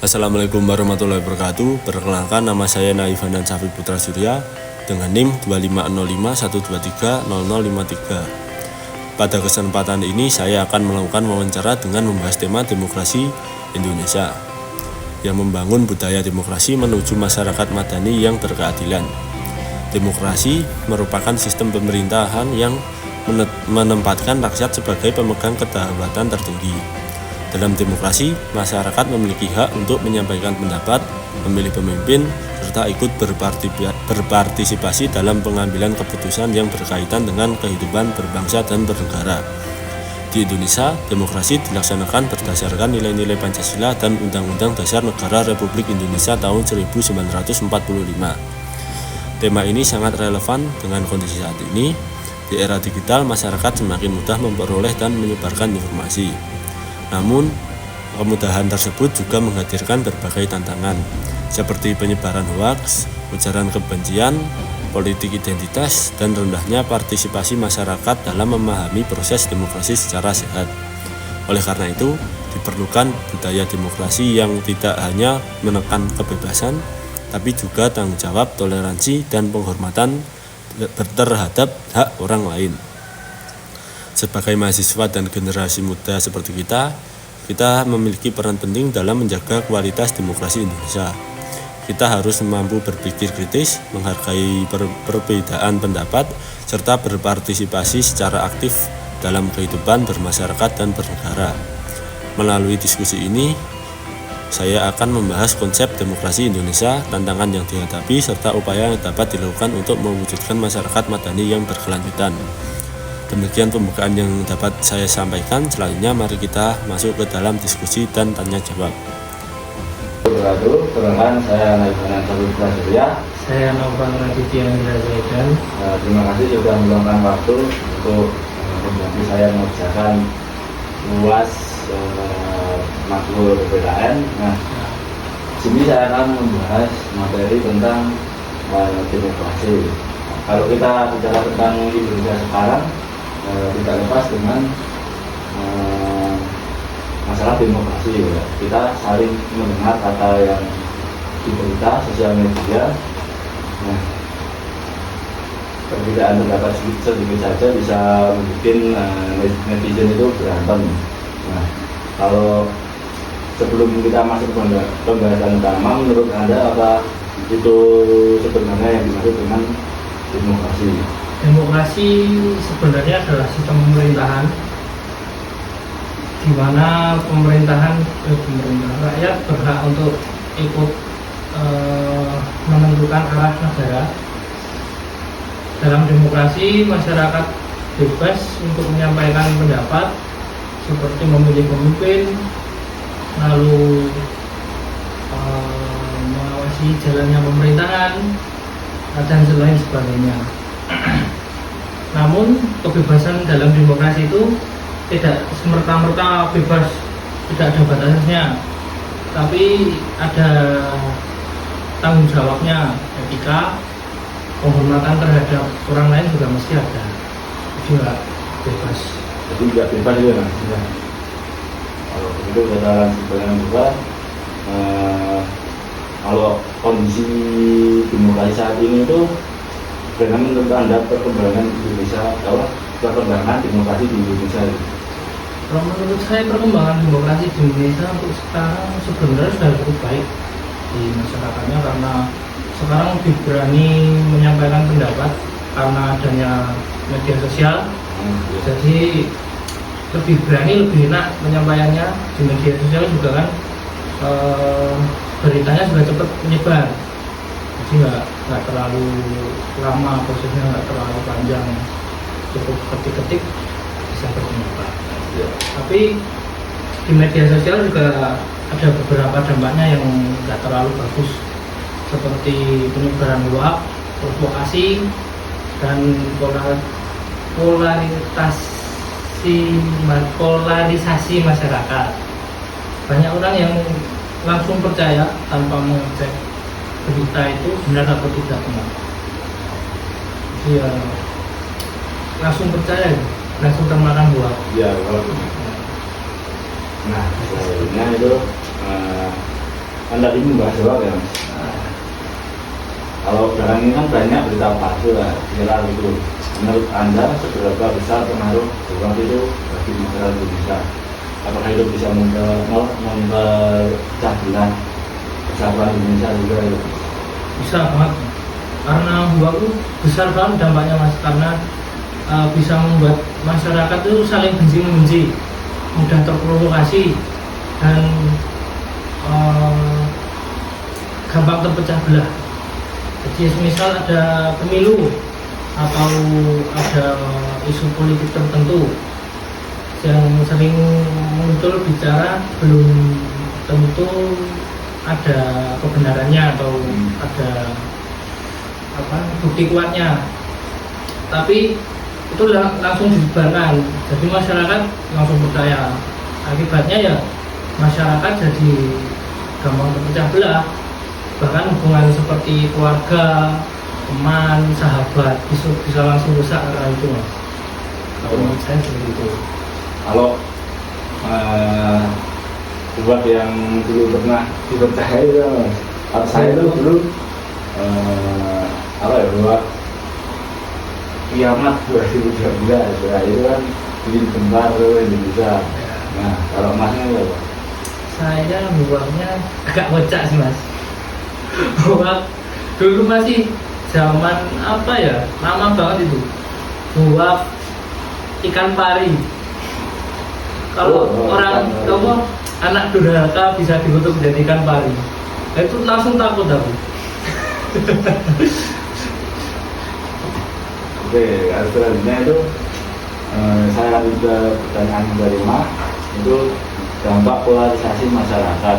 Assalamualaikum warahmatullahi wabarakatuh. Perkenalkan, nama saya Naifanan Safi Putra Surya dengan NIM 25051230053. Pada kesempatan ini saya akan melakukan wawancara dengan membahas tema demokrasi Indonesia yang membangun budaya demokrasi menuju masyarakat madani yang berkeadilan. Demokrasi merupakan sistem pemerintahan yang menempatkan rakyat sebagai pemegang kedaulatan tertinggi. Dalam demokrasi, masyarakat memiliki hak untuk menyampaikan pendapat, memilih pemimpin, serta ikut berpartisipasi dalam pengambilan keputusan yang berkaitan dengan kehidupan berbangsa dan bernegara. Di Indonesia, demokrasi dilaksanakan berdasarkan nilai-nilai Pancasila dan Undang-Undang Dasar Negara Republik Indonesia tahun 1945. Tema ini sangat relevan dengan kondisi saat ini. Di era digital, masyarakat semakin mudah memperoleh dan menyebarkan informasi. Namun, kemudahan tersebut juga menghadirkan berbagai tantangan, seperti penyebaran hoaks, ujaran kebencian, politik identitas, dan rendahnya partisipasi masyarakat dalam memahami proses demokrasi secara sehat. Oleh karena itu, diperlukan budaya demokrasi yang tidak hanya menekan kebebasan, tapi juga tanggung jawab, toleransi, dan penghormatan terhadap hak orang lain. Sebagai mahasiswa dan generasi muda seperti kita memiliki peran penting dalam menjaga kualitas demokrasi Indonesia. Kita harus mampu berpikir kritis, menghargai perbedaan pendapat, serta berpartisipasi secara aktif dalam kehidupan bermasyarakat dan bernegara. Melalui diskusi ini, saya akan membahas konsep demokrasi Indonesia, tantangan yang dihadapi, serta upaya yang dapat dilakukan untuk mewujudkan masyarakat madani yang berkelanjutan. Demikian pembukaan yang dapat saya sampaikan. Selanjutnya mari kita masuk ke dalam diskusi dan tanya jawab. Perkenalkan, saya Naifanan Safi Putra Surya. Saya Novan Raditya Indra Zaidan. Terima kasih sudah meluangkan waktu untuk membantu saya mengerjakan UAS makmur PPKN. Nah, sini saya akan membahas materi tentang demokrasi. Kalau kita bicara tentang Indonesia sekarang, tidak lepas dengan masalah demokrasi, ya. Kita saling mendengar kata yang di berita, sosial media. Nah, perbedaan pendapat sedikit saja bisa membuat netizen itu berantem. Nah, kalau sebelum kita masuk ke pembahasan utama, menurut Anda apa itu sebenarnya yang dimaksud dengan demokrasi? Demokrasi sebenarnya adalah sistem pemerintahan di mana rakyat berhak untuk ikut menentukan arah negara. Dalam demokrasi, masyarakat bebas untuk menyampaikan pendapat seperti memilih pemimpin, lalu mengawasi jalannya pemerintahan, dan lain sebagainya. Namun kebebasan dalam demokrasi itu tidak semerta-merta bebas, tidak ada batasnya, tapi ada tanggung jawabnya, etika, penghormatan terhadap orang lain juga mesti ada. Juga bebas. Jadi tidak bebas juga, Mas. Ya. Kalau begitu kita lanjutkan juga. Kalau kondisi demokrasi saat ini itu, bagaimana menurut Anda perkembangan Indonesia, perkembangan demokrasi di Indonesia? Kalau menurut saya perkembangan demokrasi di Indonesia untuk sekarang sebenarnya sudah cukup baik di masyarakatnya, karena sekarang lebih berani menyampaikan pendapat karena adanya media sosial. Jadi lebih berani, lebih enak menyampaikannya di media sosial juga kan. Beritanya juga cepat menyebar, jadi nggak terlalu lama prosesnya, nggak terlalu panjang, cukup ketik-ketik bisa berpendapat. Tapi di media sosial juga ada beberapa dampaknya yang nggak terlalu bagus, seperti penyebaran hoaks, provokasi, dan polarisasi masyarakat. Banyak orang yang langsung percaya tanpa mengecek berita itu benar atau tidak benar. Dia langsung percaya, langsung termakan hoaks. Ya, kalau nah, selanjutnya itu kan tadi membahas hoax ya Mas. Nah, kalau sekarang ini kan banyak berita palsu lah, viral itu. Menurut Anda seberapa besar pengaruh hoax itu bagi masyarakat Indonesia? Apakah itu bisa memperpecah belah persatuan Indonesia juga itu? Bisa banget, karena hoax itu besar banget dampaknya Mas, karena bisa membuat masyarakat itu saling benci-membenci, mudah terprovokasi, dan gampang terpecah belah. Jadi misal ada pemilu atau ada isu politik tertentu yang sering muncul bicara belum tentu ada kebenarannya atau ada bukti kuatnya, tapi itu langsung disebarkan, jadi masyarakat langsung percaya. Akibatnya ya masyarakat jadi gampang terpecah belah, bahkan hubungan seperti keluarga, teman, sahabat bisa langsung rusak karena itu Mas. Menurut saya seperti itu. Kalau buat yang dulu pernah dipercaya itu Mas, kalau saya itu dulu bahwa kiamat 2013 ya, itu kan bikin gempa Indonesia. Nah, kalau Masnya apa? Saya buahnya agak kocak sih Mas. Buah dulu masih zaman lama banget itu. Buah ikan pari. Kalau anak durhaka bisa dikutuk menjadi ikan pari, nah, itu langsung takut aku. Oke, selanjutnya itu saya lanjut ke pertanyaan kelima, itu dampak polarisasi masyarakat.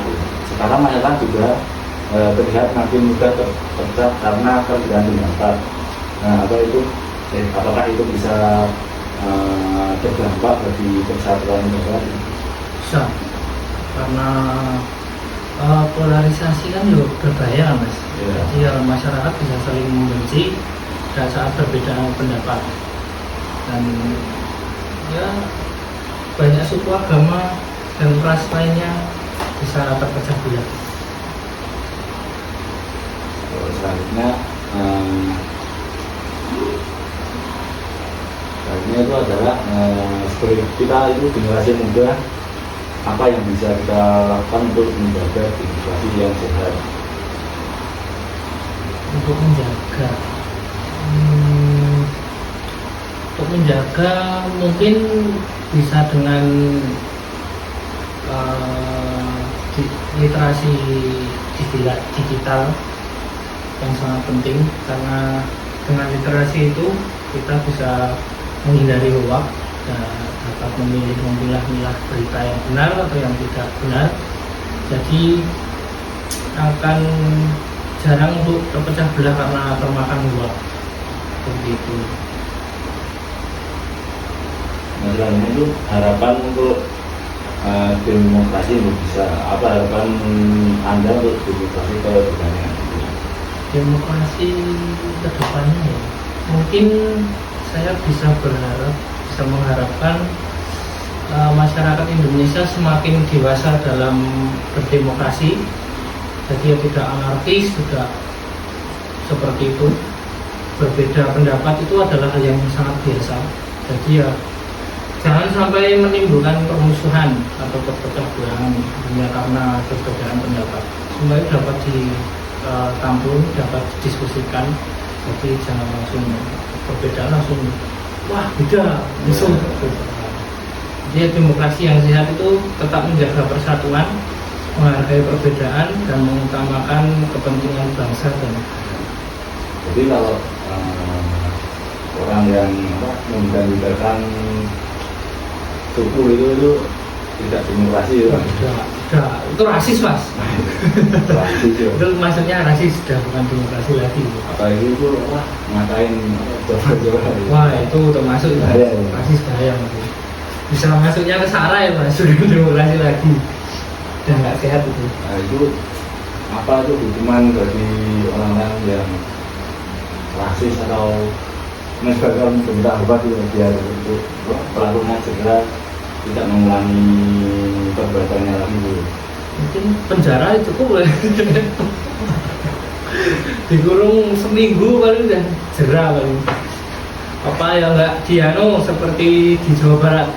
Sekarang masyarakat juga terlihat makin mudah terpecah karena perbedaan pendapat. Nah, apakah itu bisa berdampak bagi persatuan negara? Bisa, karena polarisasi kan juga berbahaya Mas. Yeah. Jadi ya, masyarakat bisa saling membenci saat berbeda pendapat, dan ya banyak suku, agama, dan ras lainnya bisa terpecah belah. Selanjutnya itu adalah seperti kita itu generasi muda, apa yang bisa kita lakukan untuk menjaga demokrasi yang sehat? Untuk menjaga mungkin bisa dengan literasi digital yang sangat penting, karena dengan literasi itu kita bisa menghindari hoax dan dapat memilah-milah berita yang benar atau yang tidak benar. Jadi akan jarang untuk terpecah belah karena termakan hoax seperti itu. Nah, selanjutnya itu harapan untuk demokrasi Indonesia. Apa harapan Anda untuk demokrasi ke depannya? Demokrasi ke depannya ya, mungkin saya bisa mengharapkan masyarakat Indonesia semakin dewasa dalam berdemokrasi. Jadi ya tidak anarkis, tidak seperti itu. Berbeda pendapat itu adalah hal yang sangat biasa. Jadi ya jangan sampai menimbulkan permusuhan atau perpecah belahan hanya karena perbedaan pendapat. Semuanya dapat ditampung, dapat didiskusikan. Jadi jangan langsung perbedaan langsung wah beda musuh. Jadi demokrasi yang sehat itu tetap menjaga persatuan, menghargai perbedaan, dan mengutamakan kepentingan bangsa dan negara. Jadi kalau orang yang membandingkan suku itu tidak demokrasi ya? Tidak, itu rasis Mas. Rasis ya? Itu maksudnya rasis, sudah bukan demokrasi lagi. Apalagi itu ngatain Jawa-Jawa. Wah itu termasuk bahaya, ya. rasis bahaya Mas. Bisa masuknya ke SARA ya Mas, sudah demokrasi lagi. Dan nggak sehat itu. Nah itu apa itu hukuman bagi orang-orang yang rasis atau menyebarkan berita hoax itu biar untuk pelakunya segera tidak mengulangi perbuatannya lagi. mungkin penjara cukup ya. Dikurung seminggu paling udah jerah paling. Apa ya nggak diano seperti di Jawa Barat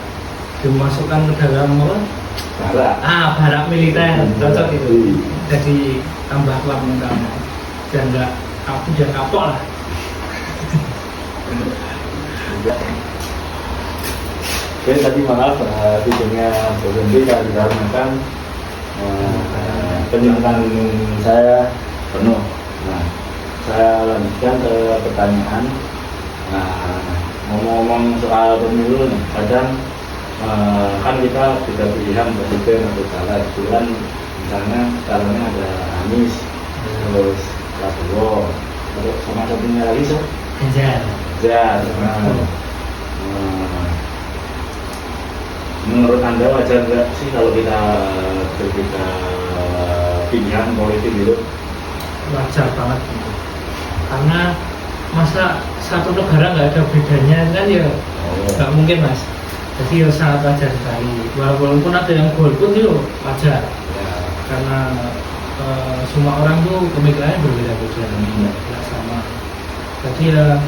dimasukkan ke dalam apa? Barak militer, cocok itu. Jadi tambah kuat mental dan nggak kapok lah. Oke, tadi maaf videonya berhenti karena dikarenakan penyimpanan saya penuh. Nah, saya lanjutkan ke pertanyaan. Nah, ngomong-ngomong soal pemilu nih, kadang kan kita tidak pilihan presiden atau caleg. Itu kan misalnya calonnya ada Anies, terus Prabowo, terus sama satunya lagi Ganjar. Menurut Anda wajar nggak sih kalau kita berbeda pilihan politik gitu? Wajar banget gitu. Karena masa satu negara nggak ada bedanya kan ya nggak mungkin mas. Jadi ya sangat wajar sekali. Walaupun ada yang golput itu wajar. Ya. Karena semua orang tuh pemikirannya berbeda-beda, nggak sama. Jadi ya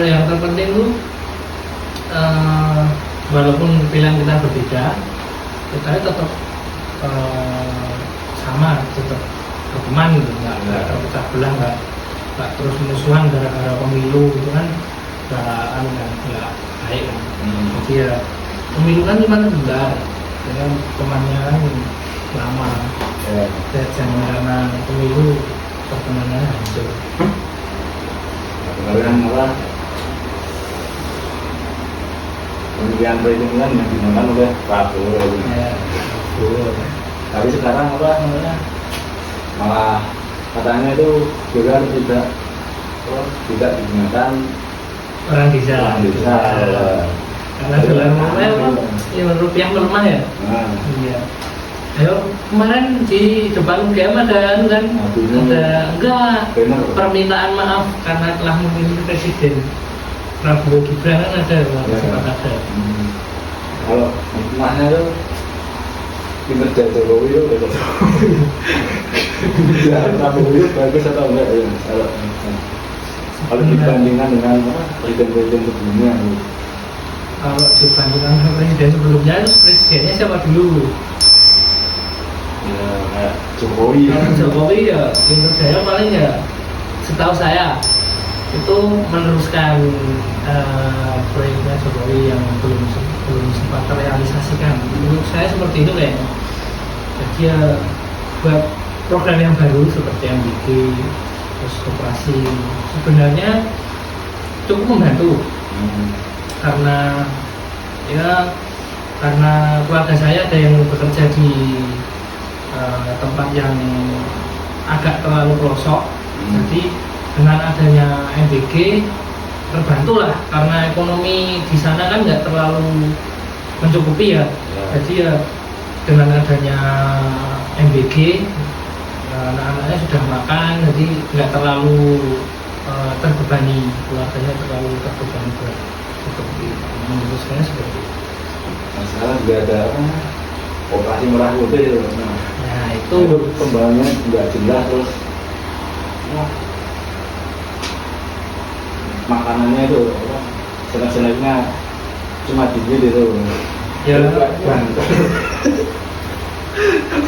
yang terpenting tuh walaupun pilihan kita berbeda, kita tetap sama, tetap berteman gitu, nggak terpecah belah, nggak terus musuhan gara-gara pemilu itu kan nggak baik kan. Jadi ya pemilu kan cuma sebentar, dengan temannya kan lama. Jangan karena pemilu pertemanannya hancur. Kemarin malah pemilihan presiden kan yang dimenangkan oleh Prabowo. Tapi sekarang apa namanya? Malah katanya itu juga tidak digunakan orang desa. Karena dolar rupiah melemah ya. Iya. Ayo kemarin di depan UGM ada kan enggak permintaan maaf karena telah memilih presiden Prabowo Gibran kan ada sempat ada. Kalau hikmahnya tuh kinerja Jokowi itu Prabowo itu bagus atau enggak ya? Kalau dibandingkan dengan presiden-presiden sebelumnya. Kalau dibandingkan dengan presiden sebelumnya, presidennya siapa dulu? Ya kayak Jokowi. Jokowi ya, menurut saya paling ya setahu saya itu meneruskan proyeknya Jokowi yang belum sempat terrealisasikan. Menurut saya seperti itu kayaknya. Jadi ya buat program yang baru seperti MBG, terus koperasi sebenarnya cukup membantu. Karena keluarga saya ada yang bekerja di tempat yang agak terlalu pelosok. Jadi dengan adanya MBG terbantu lah, karena ekonomi di sana kan nggak terlalu mencukupi ya. Jadi ya dengan adanya MBG anak-anaknya sudah makan, jadi nggak terlalu terbebani, keluarganya terlalu terbebani berat. Seperti menurut saya seperti itu. Nah, sekarang juga ada operasi merah putih itu. Nah itu kembangnya nggak jelas, terus makanannya itu snack-snacknya cuma dikit itu. Ya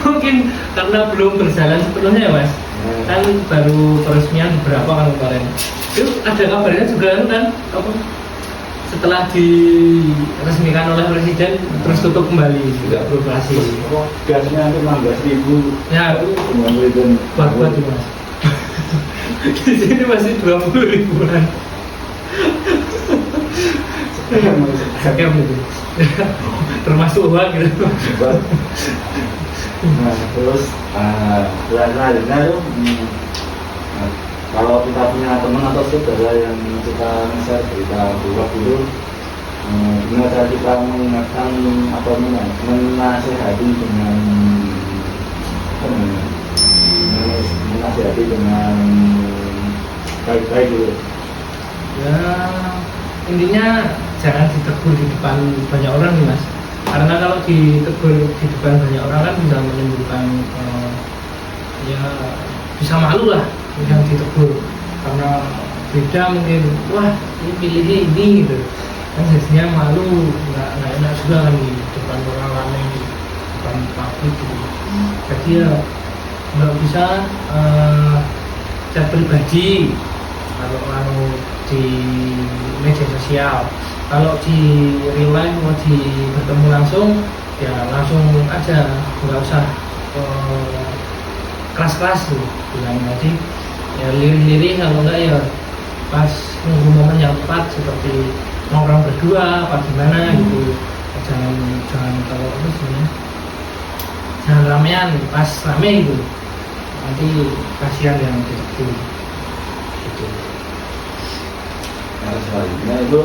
mungkin karena belum berjalan sepenuhnya ya mas. Kan baru peresmian berapa kan kemarin. Itu ada kabarnya juga kan apa? Setelah diresmikan oleh presiden terus tutup kembali, tidak beroperasi. Gasnya itu 16.000. Ya itu buat mas. Di sini masih 20.000-an. Scam itu. Termasuk uang gitu. Nah terus selanjutnya tuh kalau kita punya teman atau saudara yang suka nge-share berita buruk itu, gimana cara kita mengingatkan atau menasihati dengan baik-baik gitu. Ya intinya jangan ditegur di depan banyak orang nih mas. karena kalau ditegur di depan banyak orang kan bisa menimbulkan ya bisa malu lah yang ditegur karena beda mungkin, wah ini pilihnya ini gitu kan, jadinya malu, nggak enak juga kan di depan orang ramai, di depan publik gitu. Jadi ya nggak bisa chat pribadi kalau di media sosial. Kalau di real life mau bertemu langsung ya langsung aja, nggak usah keras-keras tuh bilangnya. Jadi ya lirik-lirik, kalau enggak ya pas nunggu momen yang tepat seperti nongkrong berdua apa gimana gitu. Jangan kalau apa sih, jangan ramean, pas rame gitu nanti kasihan yang gitu. Nah, selanjutnya itu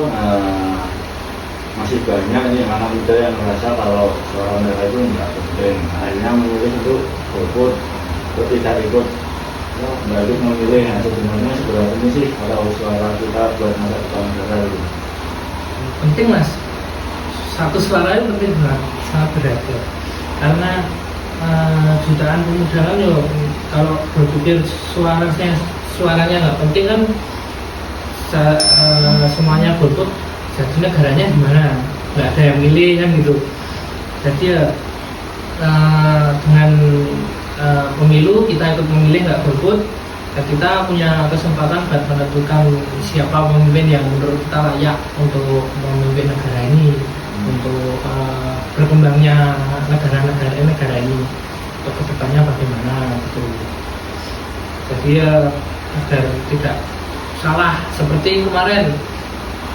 masih banyak ini anak muda yang merasa kalau suara mereka itu nggak penting, akhirnya memilih untuk golput atau tidak ikut. Berarti memilih sebenarnya seberapa ini sih kalau suara kita buat masa depan negara itu? Penting mas, satu suara itu penting banget, sangat berharga. Karena jutaan pemuda kan yo, kalau berpikir suaranya nggak penting kan, semuanya golput, jadi negaranya gimana? Nggak ada yang milih kan gitu. Jadi ya dengan pemilu kita ikut memilih, nggak golput, dan kita punya kesempatan buat menentukan siapa pemimpin yang menurut kita layak untuk memimpin negara ini, untuk berkembangnya negara ini untuk kedepannya bagaimana gitu. Jadi ya agar tidak salah seperti kemarin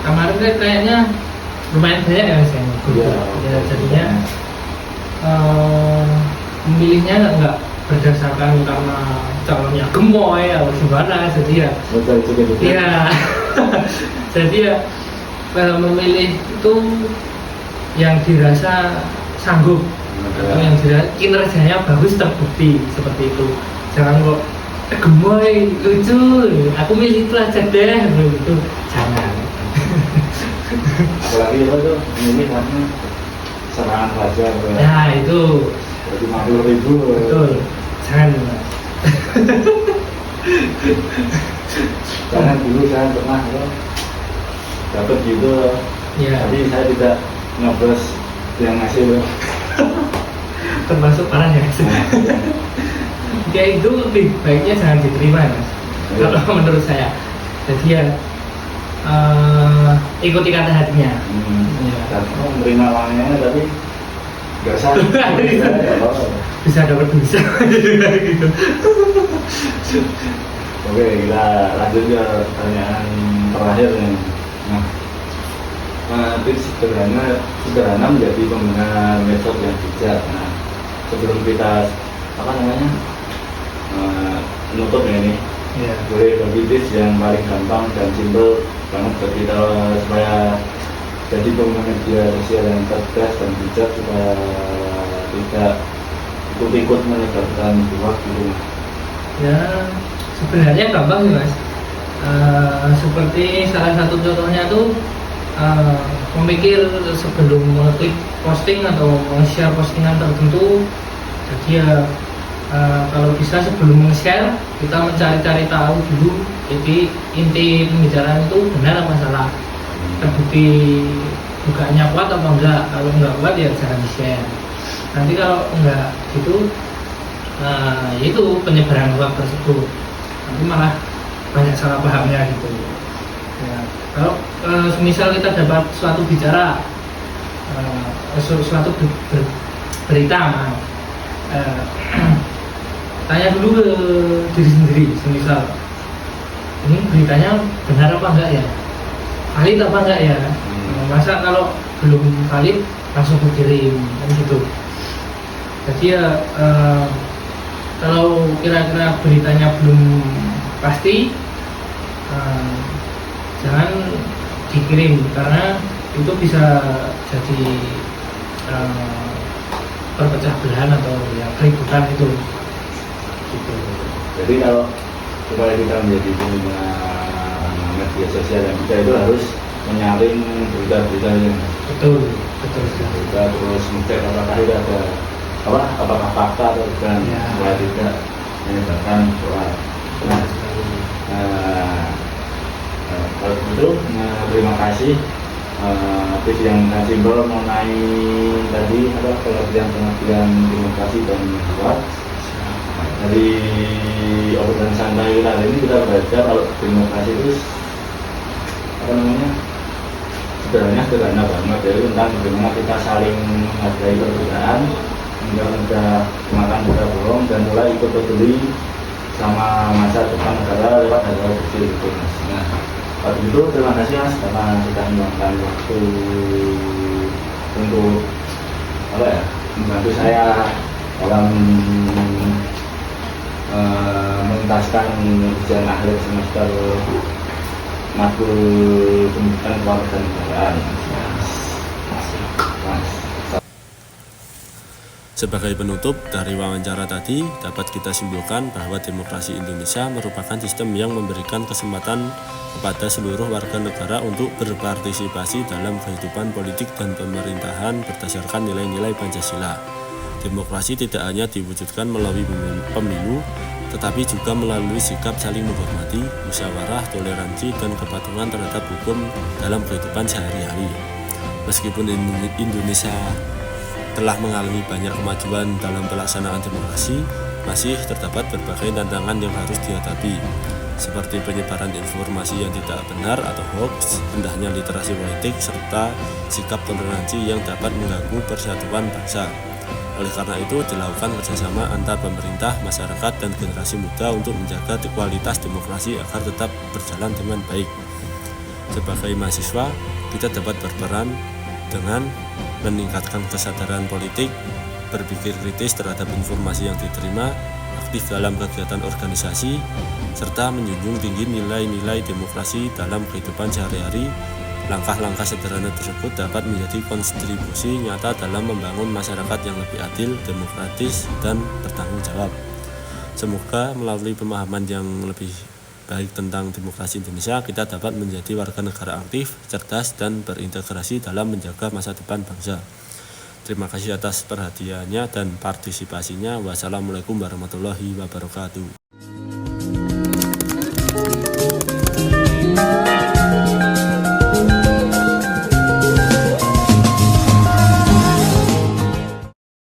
kan kayaknya lumayan banyak ya misalnya ya, jadinya memilihnya nggak berdasarkan karena calonnya gemoy atau gimana, jadi ya iya jadi ya memilih itu yang dirasa sanggup atau yang dirasa kinerjanya bagus, terbukti seperti itu. Jangan kok gemoy lucu, aku milih itu aja deh gitu, jangan. Apalagi itu tuh ini karena serangan fajar Nah itu 50.000 betul, jangan mas. karena dulu saya pernah dapat gitu Ya, tapi saya tidak ngabras yang ngasih termasuk parah ya mas. Ya itu lebih baiknya jangan diterima mas, kalau menurut saya. Jadi ya ikuti kata hatinya. Dan menerima uangnya tapi nggak sah. Bisa dapat bisa gitu. Oke, kita lanjut ke pertanyaan terakhir nih. Tips sederhana menjadi pengguna metode yang bijak. Nah, sebelum kita menutup ini, boleh bagi tips yang paling gampang dan simpel banget buat kita supaya jadi pengguna media sosial yang cerdas dan bijak, supaya tidak ikut-ikut menyebarkan hoax gitu. Ya sebenarnya gampang sih mas. Seperti salah satu contohnya tuh memikir sebelum mengeklik posting atau share postingan tertentu. Jadi ya kalau bisa sebelum nge-share kita mencari-cari tahu dulu, jadi inti pembicaraan itu benar apa salah, terbukti bukannya kuat apa enggak. Kalau enggak kuat ya jangan di-share. Nanti kalau enggak gitu itu penyebaran hoax tersebut, nanti malah banyak salah pahamnya gitu ya. Kalau misal kita dapat suatu bicara suatu berita, tanya dulu ke diri sendiri, semisal ini beritanya benar apa enggak ya, valid apa enggak ya. Masa kalau belum valid langsung dikirim kan gitu. Jadi ya kalau kira-kira beritanya belum pasti jangan dikirim, karena itu bisa jadi perpecah belahan atau ya keributan itu gitu. Jadi kalau supaya kita menjadi pengguna media sosial yang bijak itu harus menyaring berita-berita yang betul sekali. berita, terus ngecek apakah itu ada apakah fakta atau bukan, Ya. supaya tidak menyebarkan soal. Nah, kalau begitu, terima kasih tips yang simpel mengenai tadi pengertian demokrasi dan kuat. Dari obrolan santai kita hari ini kita belajar kalau demokrasi itu sebenarnya sederhana banget, ya, tentang bagaimana kita saling menghargai perbedaan, hingga mudah makan mudah bohong, dan mulai ikut peduli sama masa depan negara lewat hal-hal kecil itu, Mas. Nah, waktu itu terima kasih, Mas, karena sudah meluangkan waktu untuk membantu saya dalam menuntaskan ujian akhir semester matkul pendidikan kewarganegaraan. Sebagai penutup dari wawancara tadi, dapat kita simpulkan bahwa demokrasi Indonesia merupakan sistem yang memberikan kesempatan kepada seluruh warga negara untuk berpartisipasi dalam kehidupan politik dan pemerintahan berdasarkan nilai-nilai Pancasila. Demokrasi tidak hanya diwujudkan melalui pemilu, tetapi juga melalui sikap saling menghormati, musyawarah, toleransi, dan kepatuhan terhadap hukum dalam kehidupan sehari-hari. Meskipun Indonesia telah mengalami banyak kemajuan dalam pelaksanaan demokrasi, masih terdapat berbagai tantangan yang harus dihadapi, seperti penyebaran informasi yang tidak benar atau hoax, rendahnya literasi politik, serta sikap toleransi yang dapat mengganggu persatuan bangsa. Oleh karena itu, dilakukan kerjasama antar pemerintah, masyarakat, dan generasi muda untuk menjaga kualitas demokrasi agar tetap berjalan dengan baik. Sebagai mahasiswa, kita dapat berperan dengan meningkatkan kesadaran politik, berpikir kritis terhadap informasi yang diterima, aktif dalam kegiatan organisasi, serta menjunjung tinggi nilai-nilai demokrasi dalam kehidupan sehari-hari. Langkah-langkah sederhana tersebut dapat menjadi kontribusi nyata dalam membangun masyarakat yang lebih adil, demokratis, dan bertanggung jawab. Semoga melalui pemahaman yang lebih baik tentang demokrasi Indonesia, kita dapat menjadi warga negara aktif, cerdas, dan berintegrasi dalam menjaga masa depan bangsa. Terima kasih atas perhatiannya dan partisipasinya. Wassalamualaikum warahmatullahi wabarakatuh.